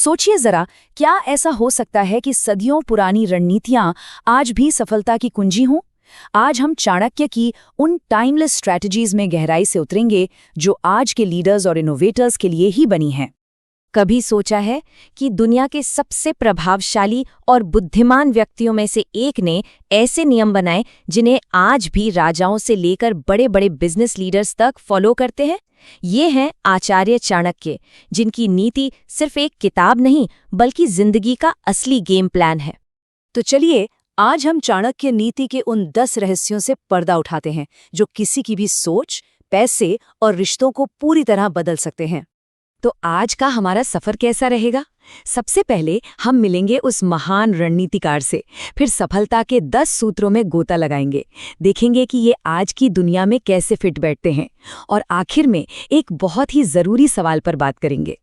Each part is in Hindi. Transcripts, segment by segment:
सोचिए जरा, क्या ऐसा हो सकता है कि सदियों पुरानी रणनीतियां आज भी सफलता की कुंजी हों? आज हम चाणक्य की उन टाइमलेस स्ट्रैटेजीज में गहराई से उतरेंगे जो आज के लीडर्स और इनोवेटर्स के लिए ही बनी हैं। कभी सोचा है कि दुनिया के सबसे प्रभावशाली और बुद्धिमान व्यक्तियों में से एक ने ऐसे नियम बनाए जिन्हें आज भी राजाओं से लेकर बड़े बड़े बिजनेस लीडर्स तक फॉलो करते हैं? ये हैं आचार्य चाणक्य, जिनकी नीति सिर्फ एक किताब नहीं बल्कि जिंदगी का असली गेम प्लान है। तो चलिए, आज हम चाणक्य नीति के उन 10 रहस्यों से पर्दा उठाते हैं जो किसी की भी सोच, पैसे और रिश्तों को पूरी तरह बदल सकते हैं। तो आज का हमारा सफर कैसा रहेगा? सबसे पहले हम मिलेंगे उस महान रणनीतिकार से, फिर सफलता के 10 सूत्रों में गोता लगाएंगे, देखेंगे कि ये आज की दुनिया में कैसे फिट बैठते हैं, और आखिर में एक बहुत ही जरूरी सवाल पर बात करेंगे।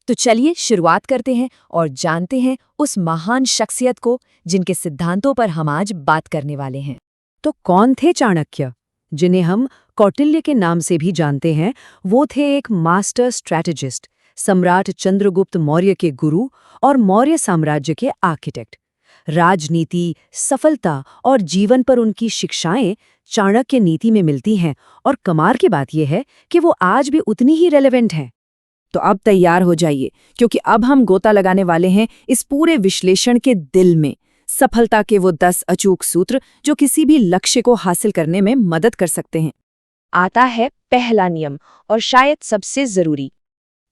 तो चलिए शुरुआत करते हैं और जानते हैं उस महान शख्सियत को जिनके सिद्धांतों पर हम आज बात करने वाले हैं। तो कौन थे चाणक्य, जिन्हें हम कौटिल्य के नाम से भी जानते हैं? वो थे एक मास्टर स्ट्रैटेजिस्ट, सम्राट चंद्रगुप्त मौर्य के गुरु और मौर्य साम्राज्य के आर्किटेक्ट। राजनीति, सफलता और जीवन पर उनकी शिक्षाएं चाणक्य नीति में मिलती हैं, और कमाल की बात यह है कि वो आज भी उतनी ही रेलेवेंट हैं। तो अब तैयार हो जाइए, क्योंकि अब हम गोता लगाने वाले हैं इस पूरे विश्लेषण के दिल में, सफलता के वो 10 अचूक सूत्र जो किसी भी लक्ष्य को हासिल करने में मदद कर सकते हैं। आता है पहला नियम, और शायद सबसे जरूरी।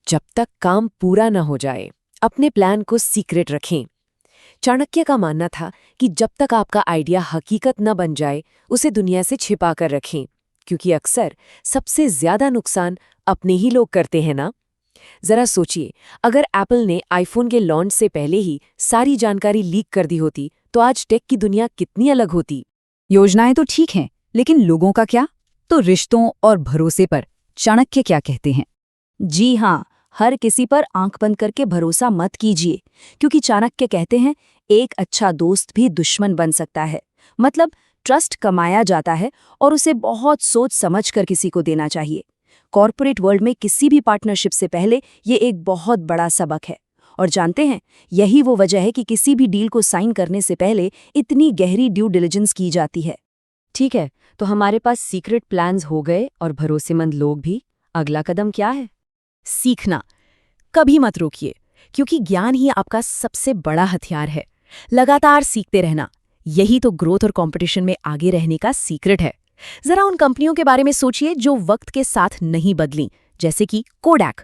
जब तक काम पूरा न हो जाए, अपने प्लान को सीक्रेट रखें। चाणक्य का मानना था कि जब तक आपका आइडिया हकीकत न बन जाए, उसे दुनिया से छिपा कर रखें, क्योंकि अक्सर सबसे ज्यादा नुकसान अपने ही लोग करते हैं ना। जरा सोचिए, अगर एप्पल ने आईफोन के लॉन्च से पहले ही सारी जानकारी लीक कर दी होती, तो आज टेक की दुनिया कितनी अलग होती। योजनाएं तो ठीक हैं, लेकिन लोगों का क्या? तो रिश्तों और भरोसे पर चाणक्य क्या कहते हैं? जी हाँ, हर किसी पर आंख बंद करके भरोसा मत कीजिए, क्योंकि चाणक्य कहते हैं एक अच्छा दोस्त भी दुश्मन बन सकता है। मतलब ट्रस्ट कमाया जाता है और उसे बहुत सोच समझ कर किसी को देना चाहिए। कॉर्पोरेट वर्ल्ड में किसी भी पार्टनरशिप से पहले ये एक बहुत बड़ा सबक है। और जानते हैं, यही वो वजह है कि किसी भी डील को साइन करने से पहले इतनी गहरी ड्यू डिलिजेंस की जाती है। ठीक है, तो हमारे पास सीक्रेट प्लान्स हो गए और भरोसेमंद लोग भी। अगला कदम क्या है? सीखना। कभी मत रोकिए, क्योंकि ज्ञान ही आपका सबसे बड़ा हथियार है। लगातार सीखते रहना, यही तो ग्रोथ और कंपटीशन में आगे रहने का सीक्रेट है। जरा उन कंपनियों के बारे में सोचिए जो वक्त के साथ नहीं बदलीं, जैसे कि कोडैक।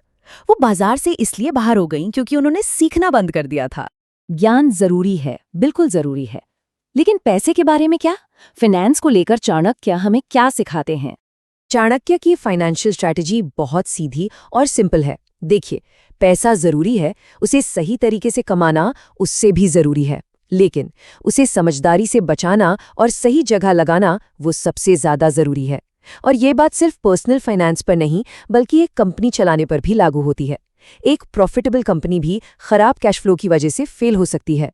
वो बाजार से इसलिए बाहर हो गईं क्योंकि उन्होंने सीखना बंद कर दिया था। ज्ञान जरूरी है, बिल्कुल जरूरी है, लेकिन पैसे के बारे में क्या? फाइनेंस को लेकर चाणक्य हमें क्या सिखाते हैं? चाणक्य की फाइनेंशियल स्ट्रैटेजी बहुत सीधी और सिंपल है। देखिए, पैसा जरूरी है, उसे सही तरीके से कमाना उससे भी जरूरी है, लेकिन उसे समझदारी से बचाना और सही जगह लगाना वो सबसे ज्यादा जरूरी है। और ये बात सिर्फ पर्सनल फाइनेंस पर नहीं, बल्कि एक कंपनी चलाने पर भी लागू होती है। एक प्रॉफिटेबल कंपनी भी खराब कैश फ्लो की वजह से फेल हो सकती है।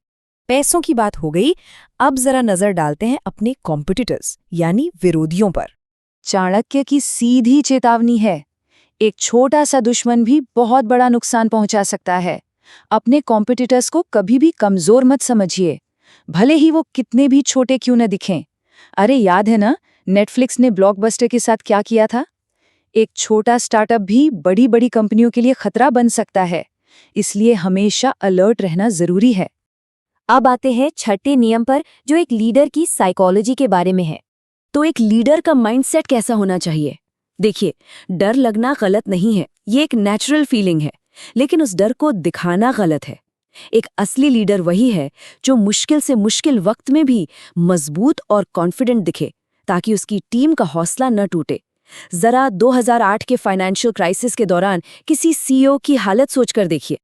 पैसों की बात हो गई, अब जरा नजर डालते हैं अपने कॉम्पिटिटर्स यानी विरोधियों पर। चाणक्य की सीधी चेतावनी है, एक छोटा सा दुश्मन भी बहुत बड़ा नुकसान पहुंचा सकता है। अपने कॉम्पिटिटर्स को कभी भी कमजोर मत समझिए, भले ही वो कितने भी छोटे क्यों न दिखें। अरे याद है ना, नेटफ्लिक्स ने ब्लॉकबस्टर के साथ क्या किया था? एक छोटा स्टार्टअप भी बड़ी बड़ी कंपनियों के लिए खतरा बन सकता है, इसलिए हमेशा अलर्ट रहना जरूरी है। अब आते हैं छठे नियम पर, जो एक लीडर की साइकोलॉजी के बारे में है। तो एक लीडर का माइंडसेट कैसा होना चाहिए? देखिए, डर लगना गलत नहीं है, ये एक नेचुरल फीलिंग है, लेकिन उस डर को दिखाना गलत है। एक असली लीडर वही है जो मुश्किल से मुश्किल वक्त में भी मजबूत और कॉन्फिडेंट दिखे, ताकि उसकी टीम का हौसला न टूटे। जरा 2008 के फाइनेंशियल क्राइसिस के दौरान किसी सीईओ की हालत सोचकर देखिए।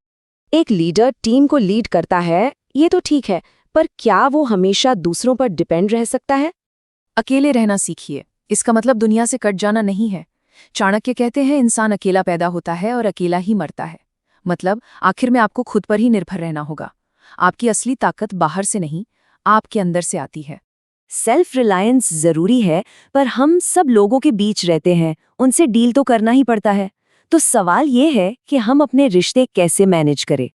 एक लीडर टीम को लीड करता है, ये तो ठीक है, पर क्या वो हमेशा दूसरों पर डिपेंड रह सकता है? अकेले रहना सीखिए, इसका मतलब दुनिया से कट जाना नहीं है। चाणक्य कहते हैं इंसान अकेला पैदा होता है और अकेला ही मरता है। मतलब आखिर में आपको खुद पर ही निर्भर रहना होगा। आपकी असली ताकत बाहर से नहीं, आपके अंदर से आती है। सेल्फ रिलायंस जरूरी है, पर हम सब लोगों के बीच रहते हैं, उनसे डील तो करना ही पड़ता है। तो सवाल ये है कि हम अपने रिश्ते कैसे मैनेज करें।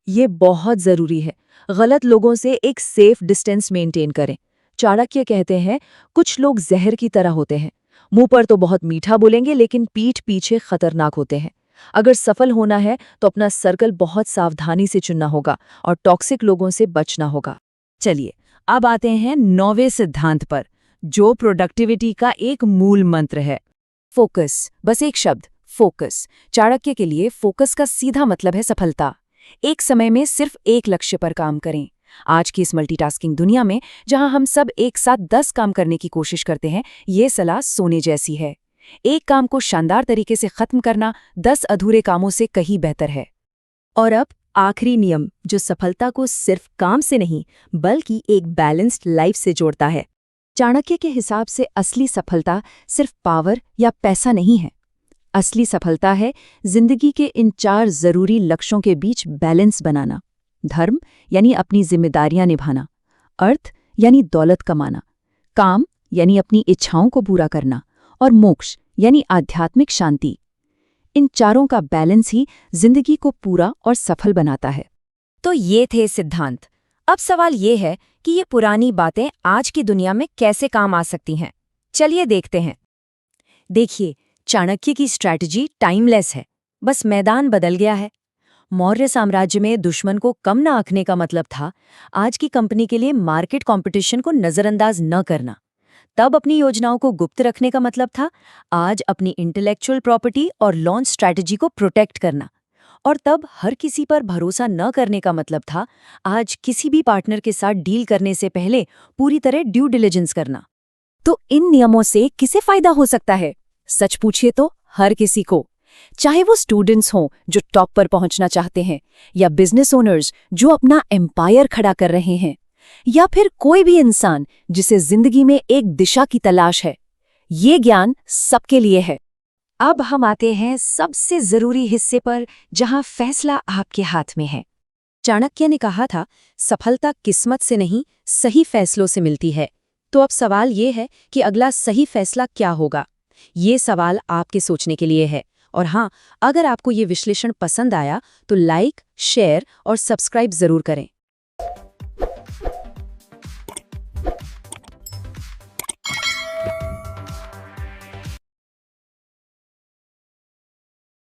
ये बहुत जरूरी है। गलत लोगों से एक सेफ डिस्टेंस मेंटेन करें। चाणक्य कहते हैं, कुछ लोग जहर की तरह होते हैं। मुंह पर तो बहुत मीठा बोलेंगे, लेकिन पीठ पीछे खतरनाक होते हैं। अगर सफल होना है तो अपना सर्कल बहुत सावधानी से चुनना होगा और टॉक्सिक लोगों से बचना होगा। चलिए, अब आते हैं 9वें सिद्धांत पर, जो प्रोडक्टिविटी का एक मूल मंत्र है। फोकस। बस एक शब्द, फोकस। चाणक्य के लिए फोकस का सीधा मतलब है सफलता। एक समय में सिर्फ एक लक्ष्य पर काम करें। आज की इस मल्टीटास्किंग दुनिया में, जहां हम सब एक साथ 10 काम करने की कोशिश करते हैं, ये सलाह सोने जैसी है। एक काम को शानदार तरीके से खत्म करना 10 अधूरे कामों से कहीं बेहतर है। और अब आखिरी नियम, जो सफलता को सिर्फ काम से नहीं बल्कि एक बैलेंस्ड लाइफ से जोड़ता है। चाणक्य के हिसाब से असली सफलता सिर्फ पावर या पैसा नहीं है। असली सफलता है जिंदगी के इन 4 जरूरी लक्ष्यों के बीच बैलेंस बनाना। धर्म यानी अपनी जिम्मेदारियां निभाना, अर्थ यानी दौलत कमाना, काम यानी अपनी इच्छाओं को पूरा करना, और मोक्ष यानी आध्यात्मिक शांति। इन चारों का बैलेंस ही जिंदगी को पूरा और सफल बनाता है। तो ये थे सिद्धांत। अब सवाल ये है कि ये पुरानी बातें आज की दुनिया में कैसे काम आ सकती हैं। चलिए देखते हैं। देखिए, चाणक्य की स्ट्रैटेजी टाइमलेस है, बस मैदान बदल गया है। मौर्य साम्राज्य में दुश्मन को कम न आंकने का मतलब था आज की कंपनी के लिए मार्केट कंपटीशन को नजरअंदाज न करना। तब अपनी योजनाओं को गुप्त रखने का मतलब था आज अपनी इंटेलेक्चुअल प्रॉपर्टी और लॉन्च स्ट्रैटेजी को प्रोटेक्ट करना। और तब हर किसी पर भरोसा न करने का मतलब था आज किसी भी पार्टनर के साथ डील करने से पहले पूरी तरह ड्यू डिलिजेंस करना। तो इन नियमों से किसे फायदा हो सकता है? सच पूछिए तो हर किसी को, चाहे वो स्टूडेंट्स हों जो टॉप पर पहुंचना चाहते हैं, या बिजनेस ओनर्स जो अपना एम्पायर खड़ा कर रहे हैं, या फिर कोई भी इंसान जिसे जिंदगी में एक दिशा की तलाश है। ये ज्ञान सबके लिए है। अब हम आते हैं सबसे जरूरी हिस्से पर, जहां फैसला आपके हाथ में है। चाणक्य ने कहा था, सफलता किस्मत से नहीं, सही फैसलों से मिलती है। तो अब सवाल ये है कि अगला सही फैसला क्या होगा? ये सवाल आपके सोचने के लिए है। और हाँ, अगर आपको ये विश्लेषण पसंद आया तो लाइक, शेयर और सब्सक्राइब जरूर करें।